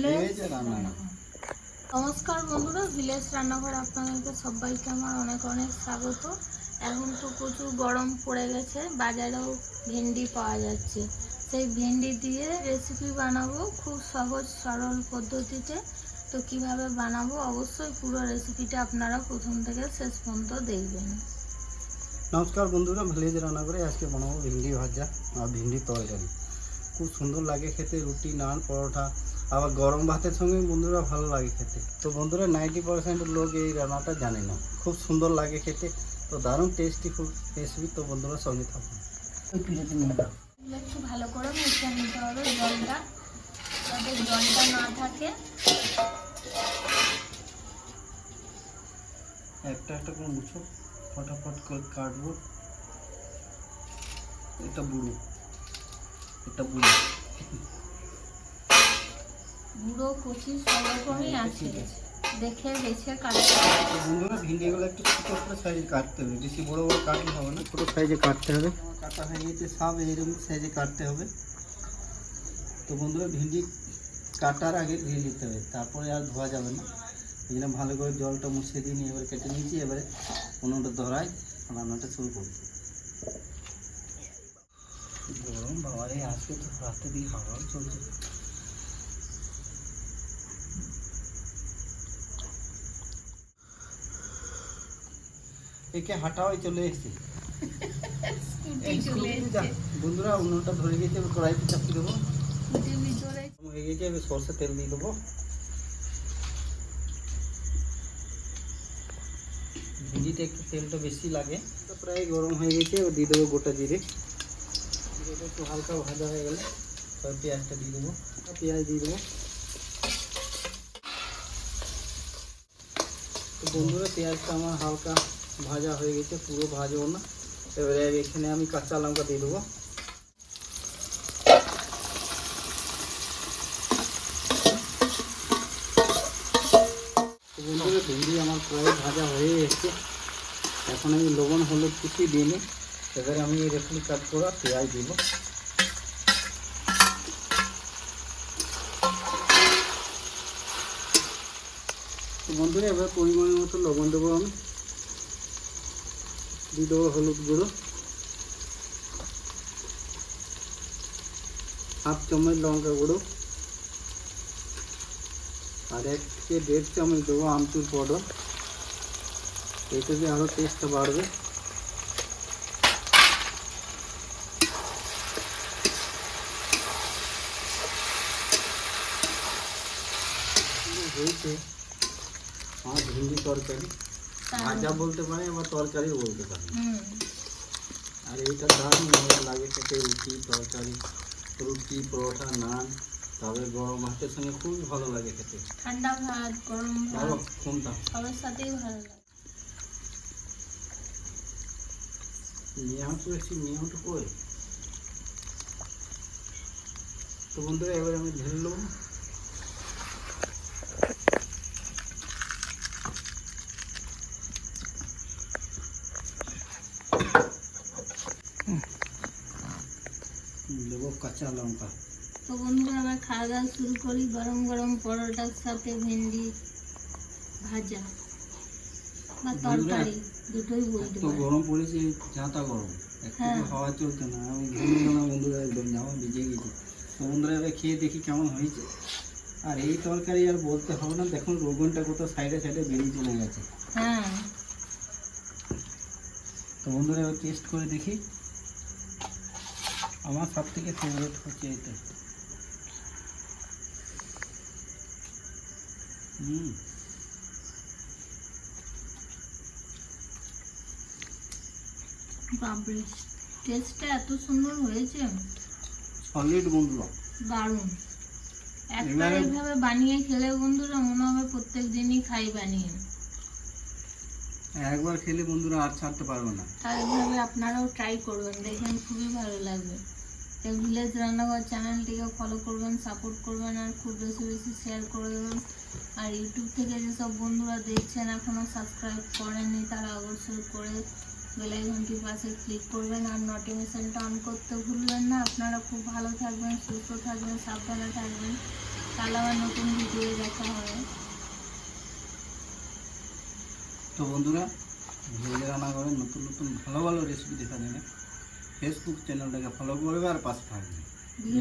Village রান্নাঘর। নমস্কার বন্ধুরা, ভিলেজ রান্নাঘরে আপনাদেরকে সবাইকে আমার অনেক অনেক স্বাগত। এখন তো প্রচুর গরম পড়ে গেছে, বাজারেও ভেন্ডি পাওয়া যাচ্ছে। সেই ভেন্ডি দিয়ে রেসিপি বানাবো খুব সহজ সরল পদ্ধতিতে। তো কিভাবে বানাবো অবশ্যই পুরো রেসিপিটা আপনারা প্রথম থেকে শেষ পর্যন্ত দেখবেন। নমস্কার বন্ধুরা, ভিলেজ রান্নাঘরে আজকে বানাবো ভিন্ডি ভাজা আর ভিন্ডি তরকারি। খুব সুন্দর লাগে খেতে, রুটি, নান, পরোটা, আবার গরম ভাতের সঙ্গে বন্ধুরা ভালো লাগে খেতে। তো বন্ধুরা 90% লোক এই রান্নাটা জানে না, খুব সুন্দর লাগে খেতে। তো দারুণ টেস্টি খুব রেসিপি। তো বন্ধুরা সঙ্গে থাকুন। একটু ভালো করে মিশিয়ে নিতে হবে জলটা, যাতে জলটা না থাকে। একটা একটা করে মুছো, ফটাফট করে কাটবো। এটা বুড়ো, এটা বুড়ো, বুড়ো কচি সব রকমই আছে, দেখে বেছে কাটতে হবে। বন্ধুরা ভিন্ডিগুলো একটু ছোটো ছোটো সাইজে কাটতে হবে, বেশি বড়ো বড়ো কাটলে হবে না, ছোটো সাইজে কাটতে হবে। কাটা হয়ে গেছে, সব এইরকম সাইজে কাটতে হবে। তো বন্ধুরা ভিন্ডি কাটার আগে ধুয়ে নিতে হবে, তারপরে আর ধোয়া যাবে না। এই জন্য ভালো করে জলটা মুছিয়ে দিয়ে নিয়ে এবার কেটে নিয়েছি। এবারে উনুনটা ধরাই রান্নাটা শুরু করব। গরম বাবারে, আজকে তো রাতে দিয়ে হাওয়াও চলছে। একে হাঁটাওয়াই চলে এসেছে বন্ধুরা। উনুনটা ধরে গেছে, কড়াইতে চাপিয়ে দেবো। হয়ে গেছে, এবার সরষে তেল দিয়ে দেবো। ভিন্ডিতে একটু তেলটা বেশি লাগে। তো প্রায় গরম হয়ে গেছে, এবার দিয়ে দেবো গোটা জিরে। জিরেটা একটু হালকা ভাজা হয়ে গেলে তবে পেঁয়াজটা দিয়ে দেবো। পেঁয়াজ দিয়ে দেবো। তো বন্ধুরা পেঁয়াজটা আমার হালকা ভাজা হয়ে গেছে, পুরো ভাজবো না। এবারে এখানে আমি কাঁচা লঙ্কা দিয়ে দেবো। তো বন্ধুরা ভিন্ডি আমার প্রায় ভাজা হয়ে এসেছে। এখন আমি লবণ হলুদ কিছুই দিইনি। এবারে আমি রেখে কাট করা পেঁয়াজ দিব। তো বন্ধুরা এবার পরিমাণ মতো লবণ দেবো আমি, দিয়ে দেবো হলুদ গুঁড়ো, হাফ চামচ লঙ্কা গুঁড়ো, আর 1 থেকে 1.5 চামচ দেবো আমচুর পাউডার। এটাতে আরও টেস্টটা বাড়বে। হয়েছে আমার ভিন্ডি তরকারি। ভাজা বলতে পারে, আবার তরকারিও বলতে পারে। আর এইটা দারুণ মজা লাগে খেতে, রুটি তরকারি, রুটি পরোটা নান, তবে গরম ভাতের সঙ্গে খুব ভালো লাগে খেতে। ঠান্ডা ভাত, গরম ভাত কোনটা সবার সাথেই ভালো লাগে। মিয়াউটু এসেছি, মিয়াউটু কই? তো বন্ধুরা এবার আমি ঢেলে নেবো। দেবো কাঁচা লঙ্কা। তো বন্ধুরা আবার খাওয়া দাওয়া শুরু করি। গরম গরম পরোটার সাথে ভেন্ডি ভাজা বা তরকারি দুটোই বলতে তো পারি। গরম পড়েছে, যাতা গরম, একটু হাওয়া চলছে না। আমি ঘুমিয়ে গেলাম বন্ধুরা, একদম জামা ভিজে গেছি। তো বন্ধুরা এবার খেয়ে দেখি কেমন হয়েছে। আর এই তরকারি আর বলতে হবে না, দেখুন রোগনটা কোথাও সাইডে সাইডে বেরিয়ে চলে গেছে। হ্যাঁ, তো বন্ধুরা এবার টেস্ট করে দেখি। আমার সব থেকে ফেভারিট হচ্ছে এটা। বাপরে, টেস্টটা এত সুন্দর হয়েছে, সলিড বন্ধুরা, দারুণ। একটা এইভাবে বানিয়ে খেলে বন্ধুরা মনে হবে প্রত্যেক দিনই খাই বানিয়ে। একবার খেলে বন্ধুরা আর ছাড়তে পারবে না। তাই এইভাবে আপনারাও ট্রাই করবেন, দেখবেন খুবই ভালো লাগবে। তো ভিলেজ রান্নাঘর চ্যানেলটিকে ফলো করবেন, সাপোর্ট করবেন, আর খুব বেশি বেশি শেয়ার করে দেবেন। আর ইউটিউব থেকে যেসব বন্ধুরা দেখছেন এখনও সাবস্ক্রাইব করেননি, তারা অবশ্যই করে বেল আইকনটির পাশে ক্লিক করবেন আর নোটিফিকেশনটা অন করতে ভুলবেন না। আপনারা খুব ভালো থাকবেন, সুস্থ থাকবেন, সাবধানে থাকবেন। কাল আবার নতুন ভিডিও দেখা হবে। তো বন্ধুরা, ভিলেজ রান্নাঘরে নতুন নতুন ভালো ভালো রেসিপি দেখার জন্য ফেসবুক চ্যানেলটাকে ফলো করবে আর পাশে থাকবে।